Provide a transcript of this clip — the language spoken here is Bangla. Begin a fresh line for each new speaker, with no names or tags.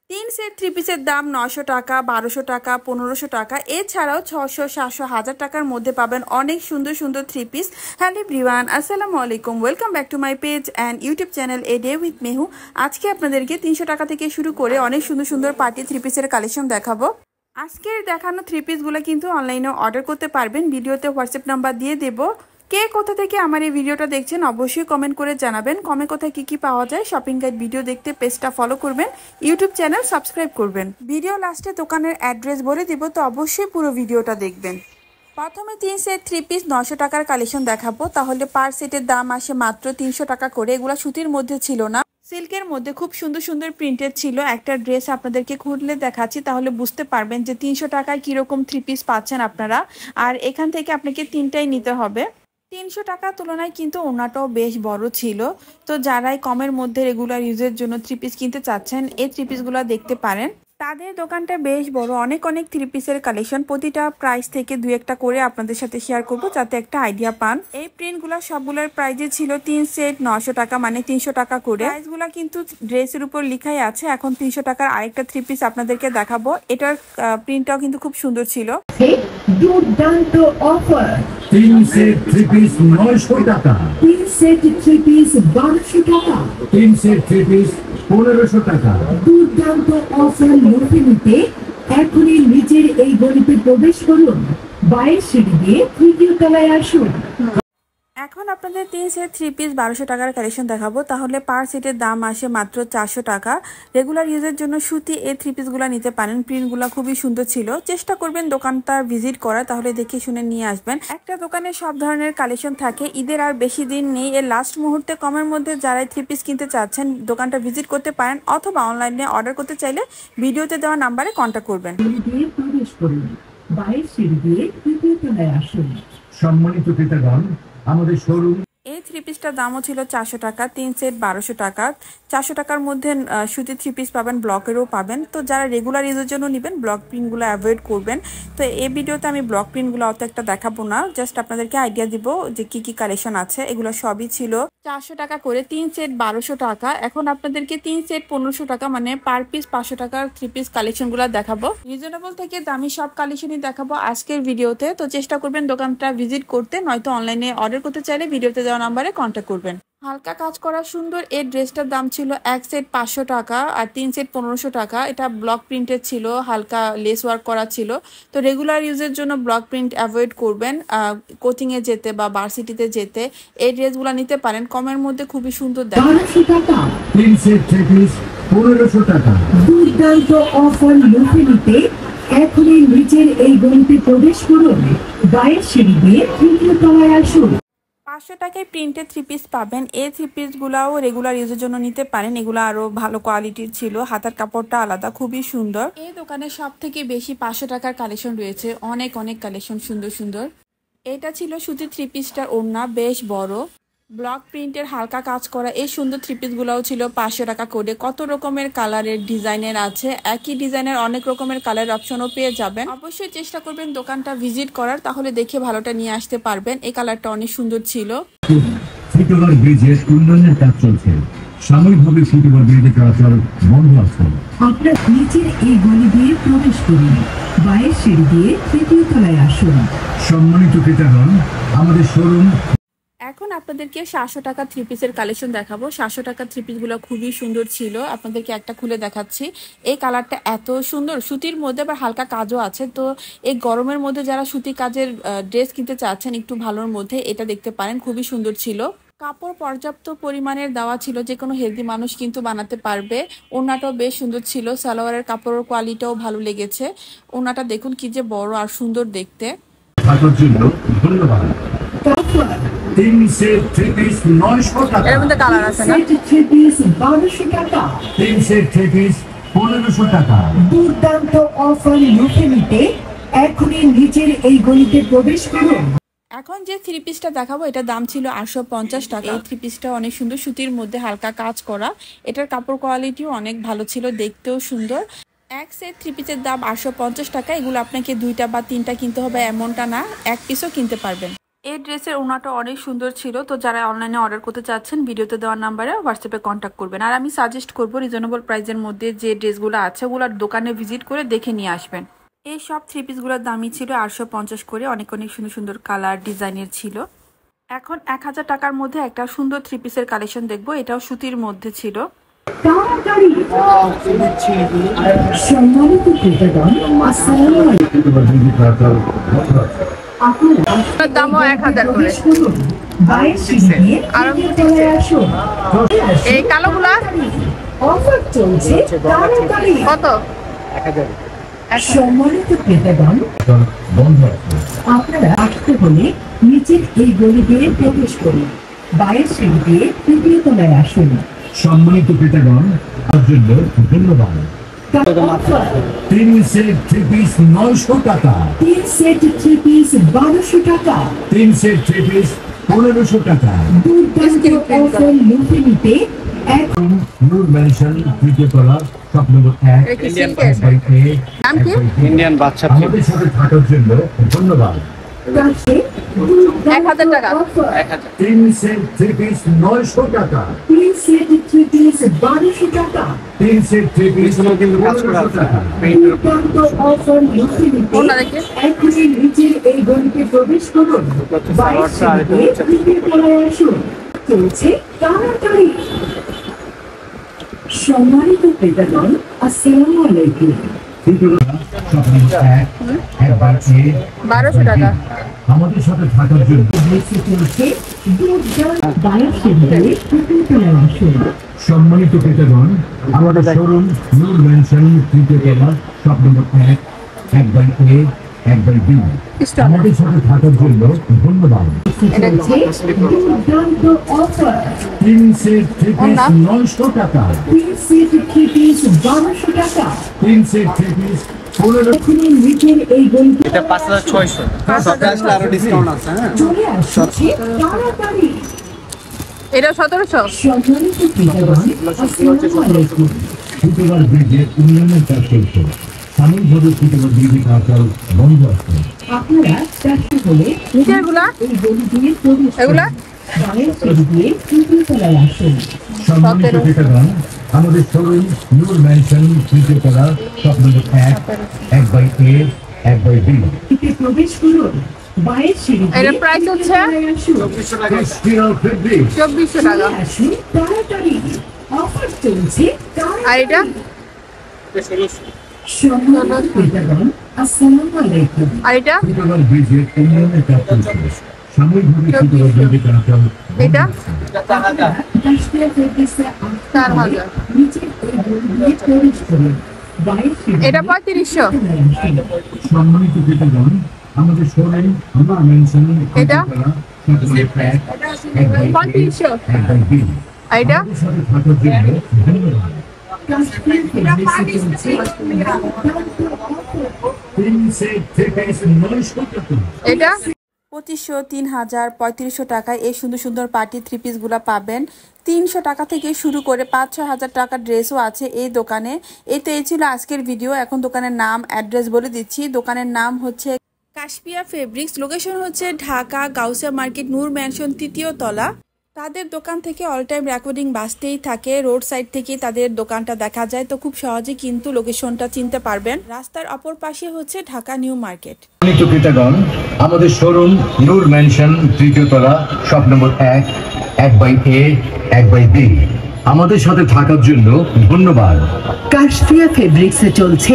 তিন সেট থ্রি পিসের দাম 900 টাকা, 1200 টাকা, 1500 টাকা, এছাড়াও 600, 700, 1000 টাকার মধ্যে পাবেন অনেক সুন্দর সুন্দর থ্রি পিস। হ্যালো এভরিওয়ান, আসসালামু আলাইকুম, welcome back to my page and YouTube channel a day with Mehu. আজকে আপনাদেরকে 300 টাকা থেকে শুরু করে অনেক সুন্দর সুন্দর পার্টি থ্রি পিসের কালেকশন দেখাবো। আজকের দেখানো থ্রি পিসগুলো কিন্তু অনলাইনে অর্ডার করতে পারবেন, ভিডিওতে হোয়াটসঅ্যাপ নাম্বার দিয়ে দেবো। কে কোথা থেকে আমার এই ভিডিওটা দেখছেন অবশ্যই কমেন্ট করে জানাবেন। কমে কোথায় কি পাওয়া যায়, শপিং গাইড ভিডিও দেখতে পেজটা ফলো করবেন, ইউটিউব চ্যানেল সাবস্ক্রাইব করবেন। ভিডিও লাস্টে দোকানের অ্যাড্রেস বলে দিব, তো অবশ্যই পুরো ভিডিওটা দেখবেন। প্রথমে 3 সেট থ্রি পিস 900 টাকার কালেকশন দেখাবো। তাহলে পার সেটের দাম আসে মাত্র 300 টাকা করে। এগুলা সুতির মধ্যে ছিল না, সিল্কের মধ্যে খুব সুন্দর সুন্দর প্রিন্টেড ছিল। একটা ড্রেস আপনাদেরকে খুললে দেখাচ্ছি, তাহলে বুঝতে পারবেন যে 300 টাকায় কিরকম থ্রি পিস পাচ্ছেন আপনারা। আর এখান থেকে আপনাকে তিনটাই নিতে হবে। 300 টাকার তুলনায় কিন্তু ওনাটাও বেশ বড় ছিল। তো যারাই কমের মধ্যে রেগুলার ইউজের জন্য থ্রি পিস কিনতে চাচ্ছেন, এই থ্রি পিসগুলো দেখতে পারেন। তাদের দোকানটা বেশ বড়, অনেক অনেক থ্রি পিসের কালেকশন। প্রতিটা প্রাইস থেকে দুই একটা করে আপনাদের সাথে শেয়ার করব, যাতে একটা আইডিয়া পান। এই প্রিন্টগুলো সবগুলোর প্রাইজে ছিল 3 সেট 900 টাকা, মানে 300 টাকা করে। প্রাইসগুলো কিন্তু ড্রেসের উপর লেখাই আছে। এখন 300 টাকার আরেকটা থ্রি পিস আপনাদেরকে দেখাবো। এটার প্রিন্টটাও কিন্তু খুব সুন্দর ছিল।
দুর্দান্ত অফার,
3 সেট 3 পিস 900 টাকা,
3 সেট 3 পিস 1200 টাকা,
3 সেট 3 পিস 1500 টাকা।
দুর্দান্ত অফার লুটে নিতে এখনই নিজের এই গলিতে প্রবেশ করুন। বাইরের সিঁড়ি দিয়ে তৃতীয় তলায় আসুন।
এখন আপনাদের 3 সেট থ্রি পিস 1200 টাকার কালেকশন দেখাবো। তাহলে পার সেটের দাম আসে মাত্র 400 টাকা। রেগুলার ইউজের জন্য সুতি এই থ্রি পিসগুলো নিতে পারেন। প্রিন্টগুলো খুবই সুন্দর ছিল। চেষ্টা করবেন দোকানটা ভিজিট করা, তাহলে দেখে শুনে নিয়ে আসবেন। একটা দোকানে সব ধরনের কালেকশন থাকে। ঈদের আর বেশি দিন নেই, এর লাস্ট মুহূর্তে কমের মধ্যে যারাই থ্রি পিস কিনতে চাচ্ছেন দোকানটা ভিজিট করতে পারেন, অথবা অনলাইনে অর্ডার করতে চাইলে ভিডিওতে দেওয়া নাম্বারে কন্ট্যাক্ট করবেন।
প্রবেশ করুন, বাইরের সিঁড়ি দিয়ে তৃতীয় তলায় আসুন।
সম্মানিত ক্রেতাগণ, আমাদের শোরুম
এই থ্রি পিসটার দামও ছিল 400 টাকা, 3 সেট 1200 টাকা। 400 টাকার মধ্যে সুতি থ্রি পিস পাবেন, ব্লকেরও পাবেন। তো যারা রেগুলার ইউজের জন্য নেবেন, ব্লক প্রিন্টগুলো অ্যাভয়েড করবেন। তো এই ভিডিওতে আমি ব্লক প্রিন্টগুলো অত একটা দেখাবো না, জাস্ট আপনাদেরকে আইডিয়া দিব যে কি কালেকশন আছে। এগুলো সবই ছিল 400 টাকা করে, 3 সেট 1200 টাকা। এখন আপনাদেরকে 3 সেট 1500 টাকা, মানে পার পিস 500 টাকার থ্রি পিস কালেকশনগুলো দেখাবো। রিজনেবল থেকে দামি সব কালেকশনই দেখাবো আজকের ভিডিওতে। তো চেষ্টা করবেন দোকানটা ভিজিট করতে, নয়তো অনলাইনে অর্ডার করতে চাইলে ভিডিওতে দেওয়া নাম্বারে কন্ট্যাক্ট করবেন। হালকা কাজ করা সুন্দর এই ড্রেসটার দাম ছিল 1 সেট 500 টাকা আর 3 সেট 1500 টাকা। এটা ব্লক প্রিন্টের ছিল, হালকা লেস ওয়ার্ক করা ছিল। তো রেগুলার ইউজের জন্য ব্লক প্রিন্ট অ্যাভয়েড করবেন। কোচিংয়ে যেতে বা ভার্সিটিতে যেতে এই ড্রেসগুলো নিতে পারেন। কমের মধ্যে খুবই সুন্দর দেখেন।
1200 টাকা,
3 সেট 3 পিস 1500 টাকা।
দুর্দান্ত অফার লুটে নিতে এখনই নিজের এই গলিতে প্রবেশ করুন। বাইরের সিঁড়ি দিয়ে তৃতীয় তলায় আসুন।
500 টাকায় প্রিন্টেড থ্রি পিস পাবেন। এই থ্রি পিসগুলাও রেগুলার ইউজের জন্য নিতে পারেন। এগুলো আরো ভালো কোয়ালিটির ছিল, হাতার কাপড়টা আলাদা, খুবই সুন্দর। এই দোকানে সব থেকে বেশি 500 টাকার কালেকশন রয়েছে, অনেক অনেক কালেকশন সুন্দর সুন্দর। এটা ছিল সুতির থ্রি পিসটার ওড়না, বেশ বড় ব্লক প্রিন্টের হালকা কাজ করা। এই সুন্দর থ্রি পিসগুলোও ছিল 500 টাকা করে। কত রকমের কালারের ডিজাইনের আছে, একই ডিজাইনের অনেক রকমের কালার অপশনও পেয়ে যাবেন। অবশ্যই চেষ্টা করবেন দোকানটা ভিজিট করার, তাহলে দেখে ভালোটা নিয়ে আসতে পারবেন। এই কালারটা অনেক সুন্দর ছিল।
ফুটওভার ব্রিজের উন্নয়নের কাজ চলছে, সাময়িকভাবে ফুটওভার ব্রিজের চলাচল বন্ধ আছে।
আপনার নিচের এই গলি দিয়ে প্রবেশ করুন। বাইরের সিঁড়ি দিয়ে তৃতীয় তলায় আসুন।
সম্মানিত ক্রেতাগণ, আমাদের শোরুম।
এখন আপনাদেরকে 700 টাকা থ্রি পিসের কালেকশন দেখাবো। 700 টাকা থ্রি পিসগুলো খুবই সুন্দর ছিল, আপনাদেরকে একটা খুলে দেখাচ্ছি। এই কালারটা এত সুন্দর, সুতির মধ্যে আবার হালকা কাজও আছে। তো এই গরমের মধ্যে যারা সুতি কাজের ড্রেস কিনতে চাচ্ছেন একটু ভালোর মধ্যে, এটা দেখতে পারেন, খুবই সুন্দর ছিল। কাপড় পর্যাপ্ত পরিমাণের দেওয়া ছিল, যে কোনো হেলদি মানুষ কিন্তু বানাতে পারবে। ওড়নাটাও বেশ সুন্দর ছিল, সালোয়ারের কাপড়ের কোয়ালিটিও ভালো লেগেছে। ওড়নাটা দেখুন কি যে বড় আর সুন্দর দেখতে।
থাকার জন্য ধন্যবাদ। 3 সেট 3 পিস 900 টাকা,
এর মধ্যে কালার আছে না?
সেট 3 পিস 1200 টাকা,
3 সেট 3 পিস 1500 টাকা।
দুর্দান্ত অফার লুটে নিতে এখনই নিজের এই গলিতে প্রবেশ করুন।
এখন যে থ্রি পিসটা দেখাবো এটার দাম ছিল 850 টাকা। এই থ্রি পিসটা অনেক সুন্দর, সুতির মধ্যে হালকা কাজ করা। এটার কাপড় কোয়ালিটিও অনেক ভালো ছিল, দেখতেও সুন্দর। এক সেট থ্রি পিসের দাম 850 টাকা। এগুলো আপনাকে দুইটা বা তিনটা কিনতে হবে এমনটা না, এক পিসও কিনতে পারবেন। এই ড্রেসের ওনাটা অনেক সুন্দর ছিল। তো যারা অনলাইনে অর্ডার করতে চাচ্ছেন ভিডিওতে দেওয়ার নাম্বারে হোয়াটসঅ্যাপে কন্ট্যাক্ট করবেন। আর আমি সাজেস্ট করবো রিজনেবল প্রাইসের মধ্যে যে ড্রেসগুলো আছে ওগুলোর দোকানে ভিজিট করে দেখে নিয়ে আসবেন। এই সব থ্রি পিসগুলোর দামই ছিল 850 করে। অনেক অনেক সুন্দর সুন্দর কালার ডিজাইনের ছিল। এখন 1000 টাকার মধ্যে একটা সুন্দর থ্রি পিসের কালেকশন দেখবো। এটাও সুতির মধ্যে ছিল।
দামও 1000 করে। এই কালোগুলা কত?
সম্মানিত ক্রেতাগণ, আপনারা আসতে হলে নিচের এই গলি দিয়ে প্রবেশ করুন, বাইরের সিঁড়ি দিয়ে তৃতীয় তলায় আসুন।
সম্মানিত ক্রেতাগণ, তার জন্য ধন্যবাদ। 3 সেট 3 পিস 900 টাকা,
3 সেট 3 পিস 1200 টাকা,
3 সেট 3 পিস 1500 টাকা।
দুর্দান্ত অফার লুটে নিতে এখন
নূর ম্যানশন তৃতীয় তলা শপ নম্বর 1
নাম কি?
ইন্ডিয়ান বাচ্চা
আমাদের সাথে থাকার জন্য ধন্যবাদ।
1000 টাকা।
3 সেট 3 পিস 900 টাকা,
3 সেট 3 পিস 1200 টাকা,
3 সেট 3 পিস
কিন্তু কাজ করা
1500 টাকা।
দুর্দান্ত অফার লুটে নিতে
কোনটা দেখি?
এখনই নিচের এই গলিতে প্রবেশ করুন, বাইরের সিঁড়ি দিয়ে তৃতীয় তলায় আসুন। চলছে তাড়াতাড়ি। সম্মানিত ক্রেতাগণ, আসসালামু আলাইকুম।
বারোশো টাকা।
আমাদের সাথে থাকার জন্য
চলছে দুর্দান্ত বাইরের সিঁড়ি দিয়ে তৃতীয় তলায় আসুন।
সম্মানিত ক্রেতাগণ, আমাদের শোরুম নূর ম্যানশন তৃতীয় তলা শপ নম্বর 1/A 1/B। আমাদের সাথে থাকার জন্য ধন্যবাদ।
চলছে দুর্দান্ত অফার।
3 সেট 3 পিস 900 টাকা,
3 সেট 3 পিস 1200 টাকা,
3 সেট 3 পিস 1500
এখনই নিচের এই গলিতে
এটা 5600 সবটা আসলে আরো ডিসকাউন্ট আছে। হ্যাঁ,
চলে আসছে তাড়াতাড়ি।
এটা 1700।
সম্মানিত ক্রেতাগণ, আসসালামু আলাইকুম।
শুক্রবার ব্রিজের উন্নয়নের কাজ চলছে। সাময়িকভাবে শুক্রবার ব্রিজের কাজ বন্ধ আছে।
আপনারা চারটে হলে
নিচেরগুলা?
এই গলি দিয়ে প্রবেশ করুন,
এগুলা?
বাইরের সিঁড়ি দিয়ে তৃতীয় তলায় আসুন।
সম্মানিত ক্রেতাগণ, আমাদের শোরুম নূর ম্যানশন তৃতীয় তলা শপ নম্বর 1/A 1/B।
এতে প্রবেশ করুন, বাইরের সিঁড়ি দিয়ে
এটার প্রাইস হচ্ছে
তলায় আসুন।
2400 টাকা।
স্টিল ফেব্রিক
2400
চলে
টাকা।
আসুন তাড়াতাড়ি। অফার চলছে
আর এটা?
সম্মানিত ক্রেতাগণ, আসসালামু আলাইকুম।
আর এটা?
শুক্রবার ব্রিজের উন্নয়নের কাজ চলছে। সাময়িকভাবে শুক্রবার ব্রিজের কাজ বন্ধ
এটা?
আপনারা কাশ্মীর ফেব্রিক্সে আসতে
4000।
নিচের এই গলি দিয়ে প্রবেশ করুন, বাইরের সিঁড়ি
এটা
দিয়ে
3500।
তলায় আসুন।
সম্মানিত ক্রেতাগণ, আমাদের শোরুম নূর ম্যানশন
এটা?
তৃতীয় তলা শপ নম্বর
3500।
1/B।
আর এটা?
আমাদের সাথে থাকার জন্য ধন্যবাদ।
কাশ্মীর ফেব্রিক্সে চলছে দুর্দান্ত অফার।
3 সেট 3 পিস 900 টাকা,
এটা?
2500, 3000, 3500 টাকায় এই সুন্দর সুন্দর পার্টি থ্রি পিসগুলো পাবেন। 300 টাকা থেকে শুরু করে 5-6 হাজার টাকার ড্রেসও আছে এই দোকানে। এই ছিল আজকের ভিডিও। এখন দোকানের নাম অ্যাড্রেস বলে দিচ্ছি। দোকানের নাম হচ্ছে কাশপিয়া ফেব্রিক্স। লোকেশন হচ্ছে ঢাকা গাউসিয়া মার্কেট নূর ম্যানশন তৃতীয় তলা। তাদের দোকান থেকে অল টাইম রেকর্ডিং বাজতেই থাকে। রোড সাইড থেকে তাদের দোকানটা দেখা যায়, তো খুব সহজে কিন্তু লোকেশনটা চিনতে পারবেন। রাস্তার অপর পাশে হচ্ছে ঢাকা নিউ মার্কেট।
সম্মানিত ক্রেতাগণ, আমাদের শোরুম নূর ম্যানশন তৃতীয় তলা শপ নম্বর 1/A 1/B। আমাদের সাথে থাকার জন্য ধন্যবাদ।
কাশপিয়া ফেব্রিক্সে চলছে